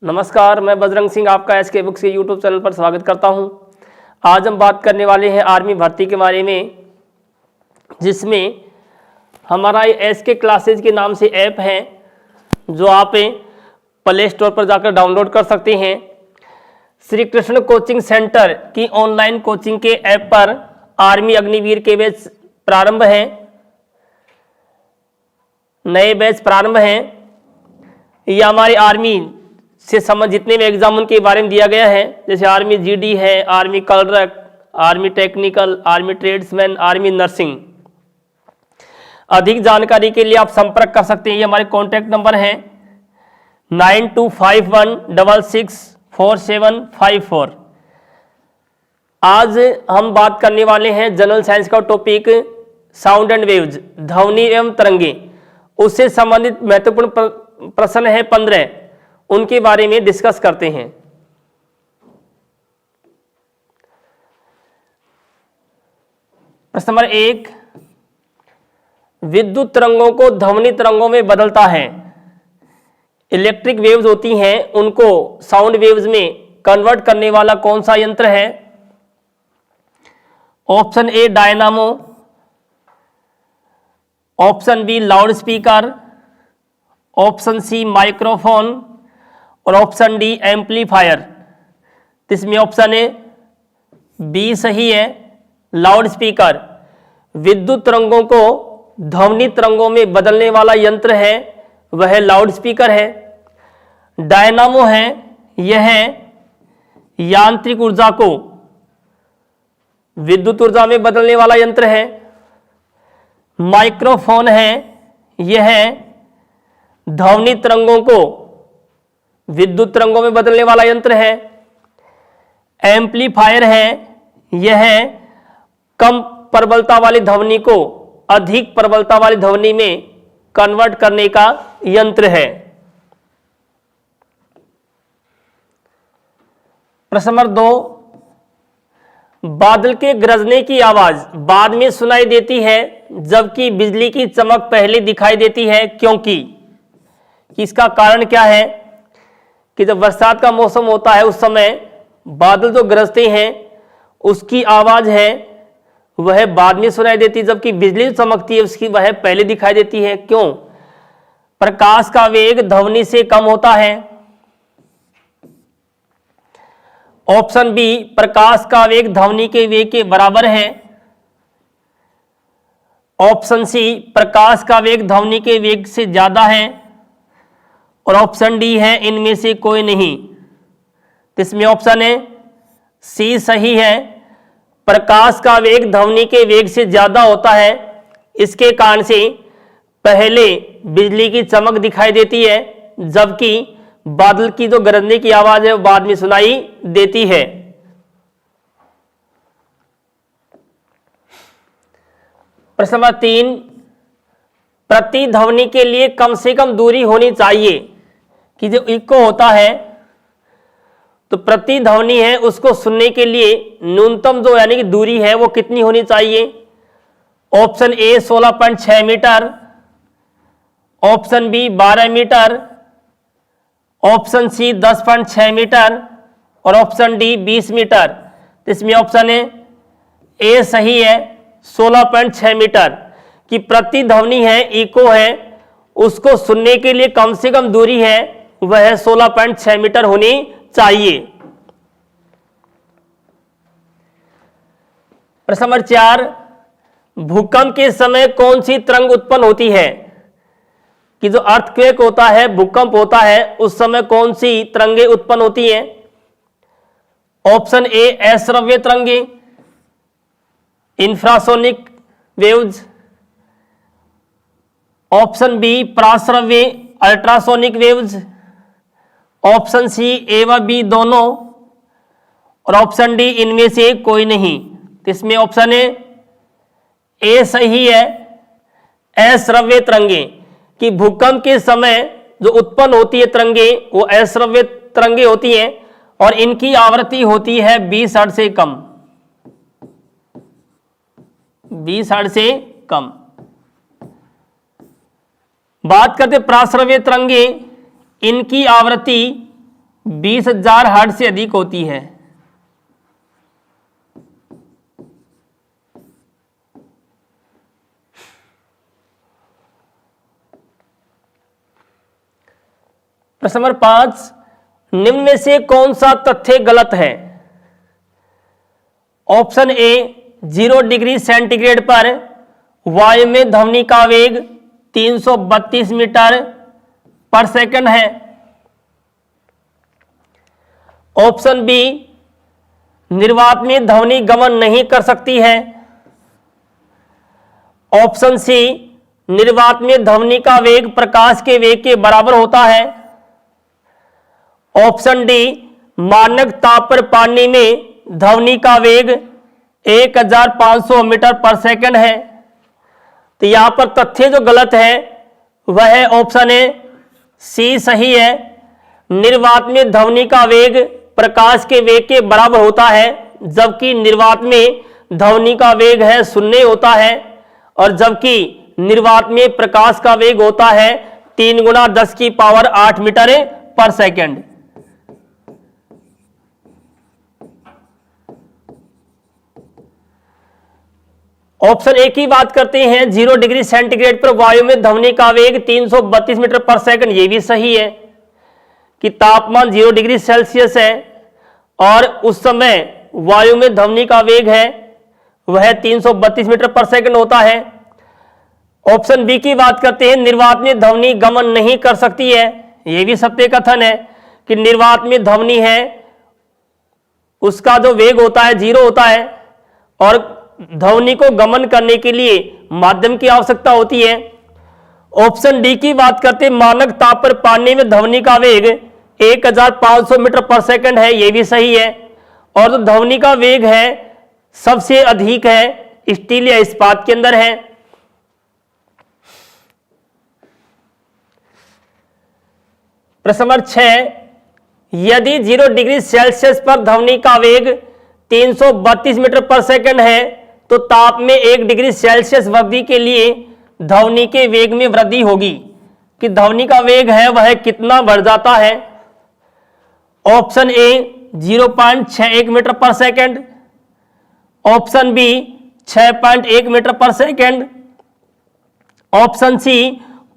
नमस्कार, मैं बजरंग सिंह आपका एसके बुक्स के यूट्यूब चैनल पर स्वागत करता हूं। आज हम बात करने वाले हैं आर्मी भर्ती के बारे में, जिसमें हमारा एसके क्लासेज के नाम से ऐप है जो आप प्ले स्टोर पर जाकर डाउनलोड कर सकते हैं। श्री कृष्ण कोचिंग सेंटर की ऑनलाइन कोचिंग के ऐप पर आर्मी अग्निवीर के बैच प्रारंभ हैं, नए बैच प्रारंभ हैं। यह हमारे आर्मी से संबंधित जितने भी एग्जाम उनके बारे में दिया गया है, जैसे आर्मी जीडी है, army clerk, army technical, army tradesman, army nursing. अधिक जानकारी के लिए आप संपर्क कर सकते हैं। ये हमारे कॉन्टैक्ट नंबर है 9251664754। आज हम बात करने वाले हैं जनरल साइंस का टॉपिक साउंड एंड वेव्स, ध्वनि एवं तरंगे। उससे संबंधित महत्वपूर्ण प्रश्न है 15, उनके बारे में डिस्कस करते हैं। प्रश्न नंबर 1, विद्युत तरंगों को ध्वनि तरंगों में बदलता है। इलेक्ट्रिक वेव्स होती हैं, उनको साउंड वेव्स में कन्वर्ट करने वाला कौन सा यंत्र है? Option A dynamo, option B loudspeaker, option C microphone और ऑप्शन डी एम्पलीफायर। इसमें ऑप्शन ए बी सही है, लाउड स्पीकर। विद्युत तरंगों को ध्वनि तरंगों में बदलने वाला यंत्र है वह लाउड स्पीकर है। डायनामो है, यह यांत्रिक ऊर्जा को विद्युत ऊर्जा में बदलने वाला यंत्र है। माइक्रोफोन है, यह ध्वनि तरंगों को विद्युत तरंगों में बदलने वाला यंत्र है। एम्पलीफायर है, यह कम प्रबलता वाली ध्वनि को अधिक प्रबलता वाली ध्वनि में कन्वर्ट करने का यंत्र है। प्रश्न नंबर 2, बादल के गरजने की आवाज बाद में सुनाई देती है जबकि बिजली की चमक पहले दिखाई देती है, क्योंकि इसका कारण क्या है? कि जब बरसात का मौसम होता है उस समय बादल जो गरजते हैं उसकी आवाज है वह बाद में सुनाई देती है, जबकि बिजली चमकती है उसकी वह पहले दिखाई देती है। क्यों? प्रकाश का वेग ध्वनि से कम होता है। ऑप्शन बी प्रकाश का वेग ध्वनि के वेग के बराबर है। ऑप्शन सी प्रकाश का वेग ध्वनि के वेग से ज्यादा है। और ऑप्शन डी है इनमें से कोई नहीं। इसमें ऑप्शन है सी सही है, प्रकाश का वेग ध्वनि के वेग से ज्यादा होता है। इसके कारण से पहले बिजली की चमक दिखाई देती है जबकि बादल की जो गरजने की आवाज है वो बाद में सुनाई देती है। प्रश्न नंबर 3, प्रतिध्वनि के लिए कम से कम दूरी होनी चाहिए। कि जो इको होता है तो प्रतिध्वनि है उसको सुनने के लिए न्यूनतम जो यानी कि दूरी है वो कितनी होनी चाहिए? Option A 16.6 metre, option B 12 metre, option C 10.6 metre और ऑप्शन डी 20 मीटर। इसमें ऑप्शन ए सही है, 16.6 मीटर की प्रतिध्वनि है, इको है, उसको सुनने के लिए कम से कम दूरी है वह 16.6 मीटर होनी चाहिए। प्रश्न नंबर 4, भूकंप के समय कौन सी तरंग उत्पन्न होती है? कि जो अर्थक्वेक होता है, भूकंप होता है, उस समय कौन सी तरंगे उत्पन्न होती हैं? ऑप्शन ए अश्रव्य तरंगे, इंफ्रासोनिक वेव्स, ऑप्शन बी प्राश्रव्य ultrasonic waves, option C A व बी दोनों और ऑप्शन डी इनमें से कोई नहीं। इसमें ऑप्शन ए सही है, अश्रव्य तरंगे। कि भूकंप के समय जो उत्पन्न होती है तरंगे वो अश्रव्य तरंगे होती हैं और इनकी आवृत्ति होती है 20 हर्ट्ज से कम, 20 हर्ट्ज से कम। बात करते प्राश्रव्य तरंगे, इनकी आवृत्ति 20,000 हर्ट्ज से अधिक होती है। प्रश्न नंबर 5, निम्न में से कौन सा तथ्य गलत है? ऑप्शन ए, 0 डिग्री सेंटीग्रेड पर वायु में ध्वनि का वेग 332 मीटर पर सेकंड है। ऑप्शन बी, निर्वात में ध्वनि गमन नहीं कर सकती है। ऑप्शन सी, निर्वात में ध्वनि का वेग प्रकाश के वेग के बराबर होता है। ऑप्शन डी, मानक ताप पर पानी में ध्वनि का वेग 1500 मीटर पर सेकंड है। तो यहां पर तथ्य जो गलत है वह है ऑप्शन ए, सी सही है। निर्वात में ध्वनि का वेग प्रकाश के वेग के बराबर होता है, जबकि निर्वात में ध्वनि का वेग है 0 होता है, और जबकि निर्वात में प्रकाश का वेग होता है 3 × 10⁸ मीटर पर सेकंड। ऑप्शन ए की बात करते हैं, 0 डिग्री सेंटीग्रेड पर वायु में ध्वनि का वेग 332 मीटर पर सेकंड, ये भी सही है कि तापमान 0 डिग्री सेल्सियस है और उस समय वायु में ध्वनि का वेग है वह 332 मीटर पर सेकंड होता है। ऑप्शन बी की बात करते हैं, निर्वात में ध्वनि गमन नहीं कर सकती है, यह भी सत्य कथन है कि निर्वात में ध्वनि है उसका जो वेग होता है 0 होता है और ध्वनि को गमन करने के लिए माध्यम की आवश्यकता होती है। ऑप्शन डी की बात करते हैं, मानक ताप पर पानी में ध्वनि का वेग 1500 मीटर पर सेकंड है, यह भी सही है। और जो ध्वनि का वेग है सबसे अधिक है स्टील या इस्पात के अंदर है। प्रश्न नंबर 6, यदि 0 डिग्री सेल्सियस पर ध्वनि का वेग 332 मीटर पर सेकंड है तो ताप में 1 डिग्री सेल्सियस वृद्धि के लिए ध्वनि के वेग में वृद्धि होगी, कि ध्वनि का वेग है वह कितना बढ़ जाता है। ऑप्शन ए 0.61 मीटर पर सेकंड, ऑप्शन बी 6.1 मीटर पर सेकंड, ऑप्शन सी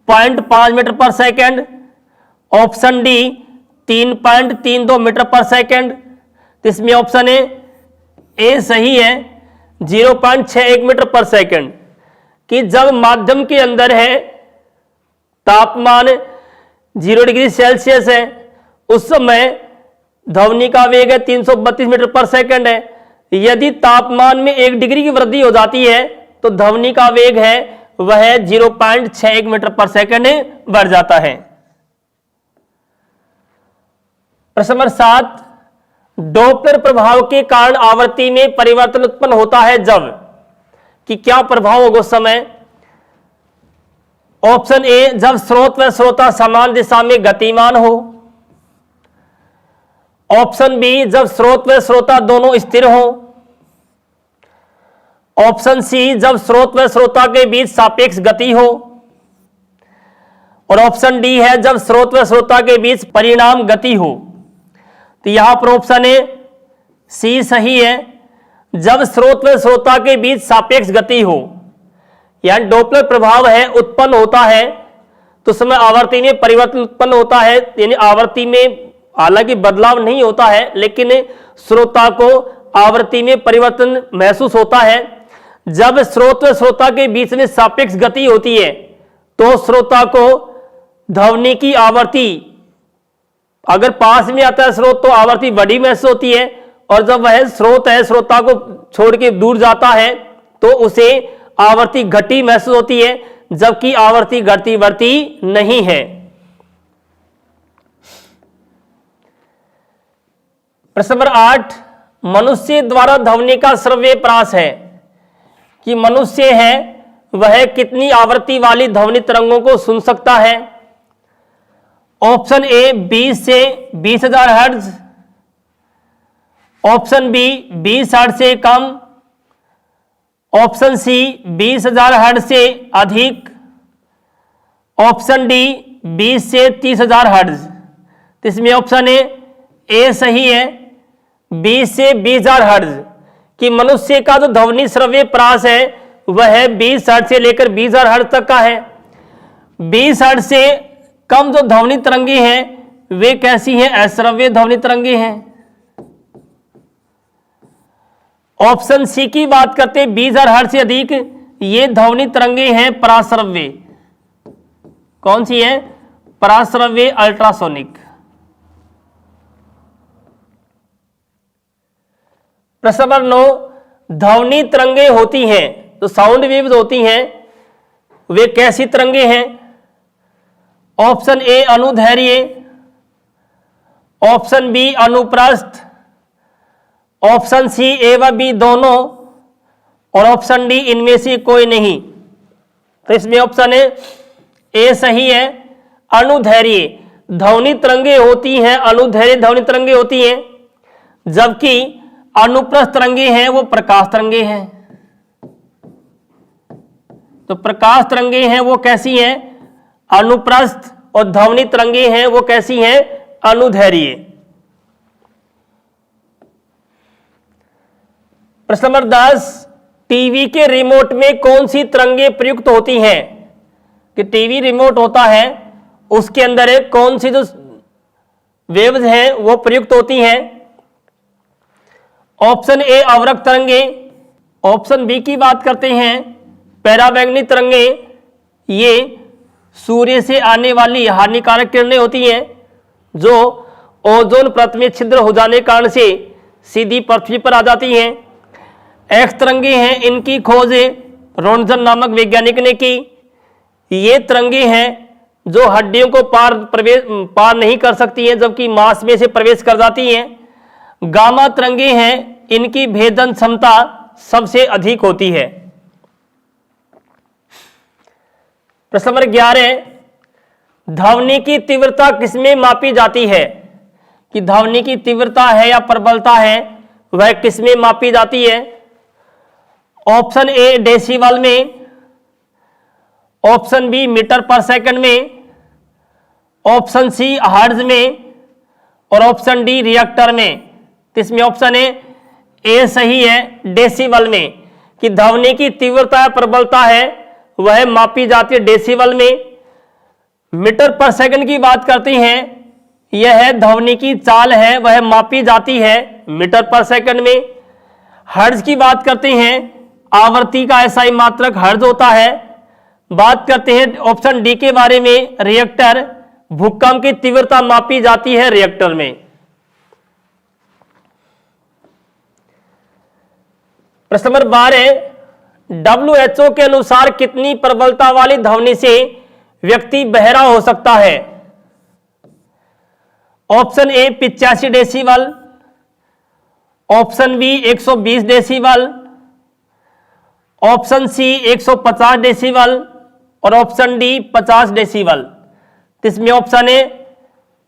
0.5 मीटर पर सेकंड, ऑप्शन डी 3.32 मीटर पर सेकंड। तो इसमें ऑप्शन ए सही है, 0.61 मीटर पर सेकंड, कि जब माध्यम के अंदर है तापमान 0 डिग्री सेल्सियस है उस समय ध्वनि का वेग है 332 मीटर पर सेकंड है। यदि तापमान में 1 डिग्री की वृद्धि हो जाती है तो ध्वनि का वेग है वह 0.61 मीटर पर सेकंड बढ़ जाता है। प्रश्न नंबर 7, डॉपलर प्रभाव के कारण आवृत्ति में परिवर्तन उत्पन्न होता है जब, कि क्या प्रभाव होगा उस समय। ऑप्शन ए, जब स्रोत व श्रोता समान दिशा में गतिमान हो। ऑप्शन बी, जब स्रोत व श्रोता दोनों स्थिर हो। ऑप्शन सी, जब स्रोत व श्रोता के बीच सापेक्ष गति हो। और ऑप्शन डी है जब स्रोत व श्रोता के बीच परिणाम गति हो। तो यहां पर ऑप्शन ए सी सही है, जब स्रोत व श्रोता के बीच सापेक्ष गति हो, यानी डॉपलर प्रभाव है उत्पन्न होता है तो समय आवर्ती में परिवर्तन उत्पन्न होता है, यानी आवर्ती में हालांकि बदलाव नहीं होता है लेकिन श्रोता को आवृत्ति में परिवर्तन महसूस होता है। जब स्रोत व श्रोता के बीच में सापेक्ष गति होती है तो श्रोता को ध्वनि की आवृत्ति, अगर पास में आता है स्रोत तो आवृत्ति बड़ी महसूस होती है, और जब वह स्रोत है श्रोता को छोड़ के दूर जाता है तो उसे आवृत्ति घटी महसूस होती है, जबकि आवृत्ति घटती बढ़ती नहीं है। प्रश्न नंबर 8, मनुष्य द्वारा ध्वनि का श्रव्य प्रास है, कि मनुष्य है वह कितनी आवृत्ति वाली ध्वनि तरंगों को सुन सकता है। ऑप्शन ए 20 से 20,000 हर्ट्ज, ऑप्शन बी 20 हर्ट्ज से कम, ऑप्शन सी 20,000 हर्ट्ज से अधिक, ऑप्शन डी 20 से 30,000 हर्ट्ज। तो इसमें ऑप्शन ए ए सही है 20 से 20,000 हर्ट्ज कि मनुष्य का जो ध्वनि श्रव्य प्रास है वह 20 हर्ट्ज से लेकर 20,000 हर्ट्ज तक का है। 20 हर्ट्ज से कम जो ध्वनि तरंगे हैं वे कैसी हैं? अश्रव्य ध्वनि तरंगे हैं। ऑप्शन सी की बात करते हैं 20,000 हर्ट्ज से अधिक ये ध्वनि तरंगे हैं पराश्रव्य। कौन सी है? पराश्रव्य अल्ट्रासोनिक। प्रश्न नंबर 9, ध्वनि तरंगे होती हैं तो साउंड वेव्स होती हैं वे कैसी तरंगे हैं? ऑप्शन ए अनुदैर्घ्य, ऑप्शन बी अनुप्रस्थ, ऑप्शन सी ए व बी दोनों, और ऑप्शन डी इनमें से कोई नहीं। तो इसमें ऑप्शन ए सही है अनुदैर्घ्य ध्वनि तरंगे होती हैं, अनुदैर्घ्य ध्वनि तरंगे होती हैं, जबकि अनुप्रस्थ तरंगे हैं वो प्रकाश तरंगे हैं। तो प्रकाश तरंगे हैं वो कैसी हैं? अनुप्रस्थ, और ध्वनि तरंगे हैं वो कैसी हैं? अनुदैर्घ्य। प्रश्न नंबर 10, टीवी के रिमोट में कौन सी तरंगे प्रयुक्त होती हैं? कि टीवी रिमोट होता है उसके अंदर कौन सी जो वेव्स हैं वो प्रयुक्त होती हैं? ऑप्शन ए अवरक्त तरंगे, ऑप्शन बी की बात करते हैं पैराबैंगनी तरंगे, ये सूर्य से आने वाली हानिकारक किरणें होती हैं जो ओजोन परत में छिद्र हो जाने कारण से सीधी पृथ्वी पर आ जाती हैं। एक्स तरंगे हैं, इनकी खोज रोन्टजन नामक वैज्ञानिक ने की। ये तरंगे हैं जो हड्डियों को पार नहीं कर सकती हैं जबकि मांस में से प्रवेश कर जाती हैं। गामा तरंगे हैं, इनकी भेदन क्षमता सबसे अधिक होती है। प्रश्न नंबर 11, ध्वनि की तीव्रता किसमें मापी जाती है? कि ध्वनि की तीव्रता है या प्रबलता है वह किसमें मापी जाती है? ऑप्शन ए डेसिबल में, ऑप्शन बी मीटर पर सेकंड में, ऑप्शन सी हर्ट्ज में, और ऑप्शन डी रिएक्टर में। तो इसमें ऑप्शन ए सही है डेसिबल में कि ध्वनि की तीव्रता या प्रबलता है वह मापी जाती है डेसिबल में। मीटर पर सेकंड की बात करते हैं यह ध्वनि की चाल है वह मापी जाती है मीटर पर सेकंड में। हर्ट्ज की बात करते हैं आवृत्ति का एसआई मात्रक हर्ट्ज होता है। बात करते हैं ऑप्शन डी के बारे में रिएक्टर, भूकंप की तीव्रता मापी जाती है रिएक्टर में। प्रश्न नंबर 12, WHO के अनुसार कितनी प्रबलता वाली ध्वनि से व्यक्ति बहरा हो सकता है? Option A 85 decibel, option B 120 decibel, option C 150 decibel, और ऑप्शन डी 50 डेसिबल। इसमें ऑप्शन ए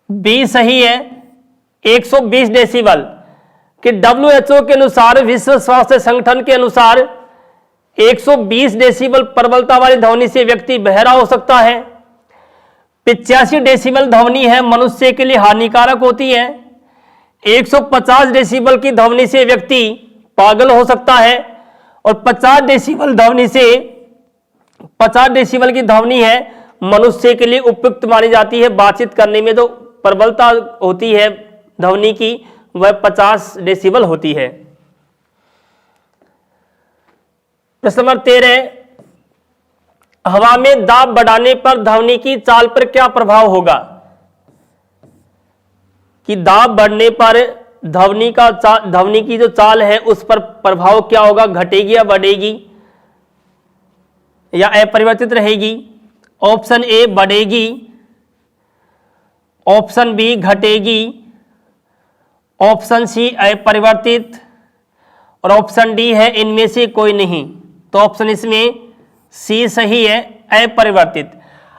बी सही है 120 डेसिबल कि WHO के अनुसार, विश्व स्वास्थ्य संगठन के अनुसार 120 डेसिबल प्रबलता वाली ध्वनि से व्यक्ति बहरा हो सकता है। 85 डेसिबल ध्वनि है मनुष्य के लिए हानिकारक होती है। 150 डेसिबल की ध्वनि से व्यक्ति पागल हो सकता है, और 50 डेसिबल की ध्वनि है मनुष्य के लिए उपयुक्त मानी जाती है। बातचीत करने में जो प्रबलता होती है ध्वनि की वह 50 डेसिबल होती है। प्रश्न नंबर 13, हवा में दाब बढ़ाने पर ध्वनि की चाल पर क्या प्रभाव होगा? कि दाब बढ़ने पर ध्वनि की जो चाल है उस पर प्रभाव क्या होगा? घटेगी या बढ़ेगी या अपरिवर्तित रहेगी? ऑप्शन ए बढ़ेगी, ऑप्शन बी घटेगी, ऑप्शन सी अपरिवर्तित, और ऑप्शन डी है इनमें से कोई नहीं। तो ऑप्शन इसमें सी सही है अपरिवर्तित।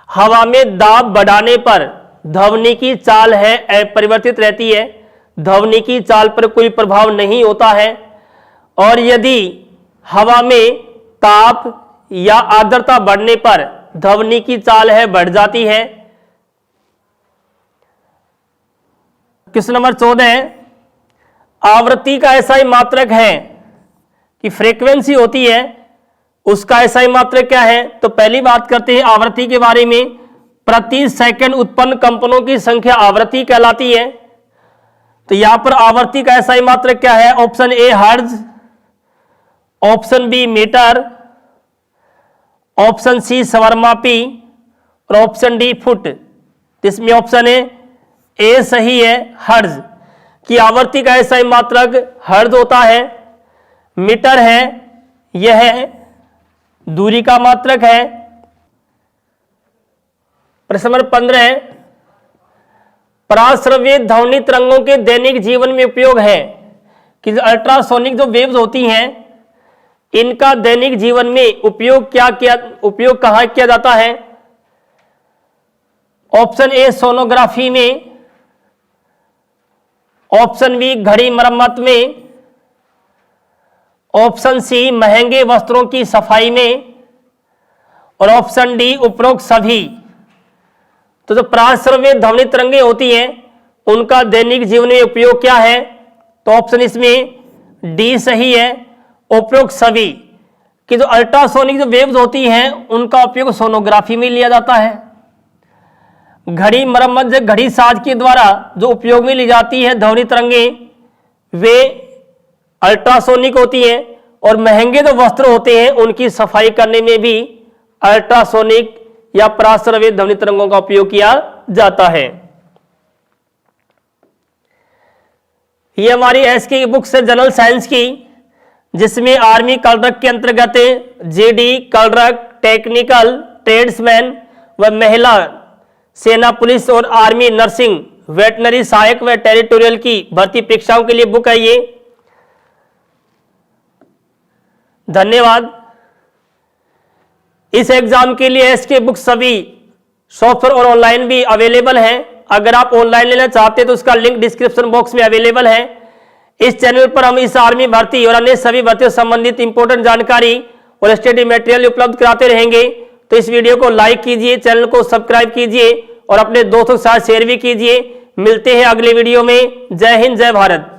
हवा में दाब बढ़ाने पर ध्वनि की चाल है अपरिवर्तित रहती है, ध्वनि की चाल पर कोई प्रभाव नहीं होता है। और यदि हवा में ताप या आर्द्रता बढ़ने पर ध्वनि की चाल है बढ़ जाती है। क्वेश्चन नंबर 14, आवृत्ति का एसआई मात्रक है कि फ्रीक्वेंसी होती है, उसका एसआई मात्रक क्या है? तो पहली बात करते हैं आवृत्ति के बारे में। प्रति सेकंड उत्पन्न कंपनों की संख्या आवृत्ति कहलाती है। तो यहां पर आवृत्ति का एसआई मात्रक क्या है? Option A hertz, option B metre, option C स्वरमापी और ऑप्शन डी फुट। इसमें ऑप्शन ए सही है, हर्ट्ज की आवृत्ति का एसआई मात्रक हर्ट्ज होता है। मीटर है, यह दूरी का मात्रक है। प्रश्न नंबर 15, पराश्रव्य ध्वनि तरंगों के दैनिक जीवन में उपयोग है कि अल्ट्रासोनिक जो वेव्स होती हैं इनका दैनिक जीवन में उपयोग कहां किया जाता है? ऑप्शन ए सोनोग्राफी में, ऑप्शन बी घड़ी मरम्मत में, ऑप्शन सी महंगे वस्त्रों की सफाई में और ऑप्शन डी उपरोक्त सभी। तो जो पराश्रव्य ध्वनि तरंगें होती हैं उनका दैनिक जीवन में उपयोग क्या है? तो ऑप्शन इसमें डी सही है, उपरोक्त सभी। कि जो अल्ट्रासोनिक जो वेव्स होती हैं उनका उपयोग सोनोग्राफी में लिया जाता है। घड़ी मरम्मत, घड़ी साज के द्वारा जो उपयोग में ली जाती है ध्वनि तरंगें वे अल्ट्रासोनिक होती हैं, और महंगे जो वस्त्र होते हैं उनकी सफाई करने में भी अल्ट्रासोनिक या पराश्रव्य ध्वनि तरंगों का उपयोग किया जाता है। ये हमारी एसके बुक से जनरल साइंस की, जिसमें आर्मी कलरक के अंतर्गत जेडी कलरक, टेक्निकल, ट्रेड्समैन व महिला सेना पुलिस और आर्मी नर्सिंग, वेटनरी सहायक व टेरिटोरियल की भर्ती परीक्षाओं के लिए बुक है ये। धन्यवाद। इस एग्जाम के लिए एसके बुक सभी सॉफ्टवेयर और ऑनलाइन भी अवेलेबल है। अगर आप ऑनलाइन लेना चाहते हैं तो उसका लिंक डिस्क्रिप्शन बॉक्स में अवेलेबल है। इस चैनल पर हम इस आर्मी भर्ती और अन्य सभी भर्तियों से संबंधित इंपॉर्टेंट जानकारी और स्टडी मटेरियल उपलब्ध कराते रहेंगे। तो इस वीडियो को लाइक कीजिए, चैनल को सब्सक्राइब कीजिए और अपने दोस्तों के साथ शेयर भी कीजिए। मिलते हैं अगले वीडियो में। जय हिंद, जय भारत।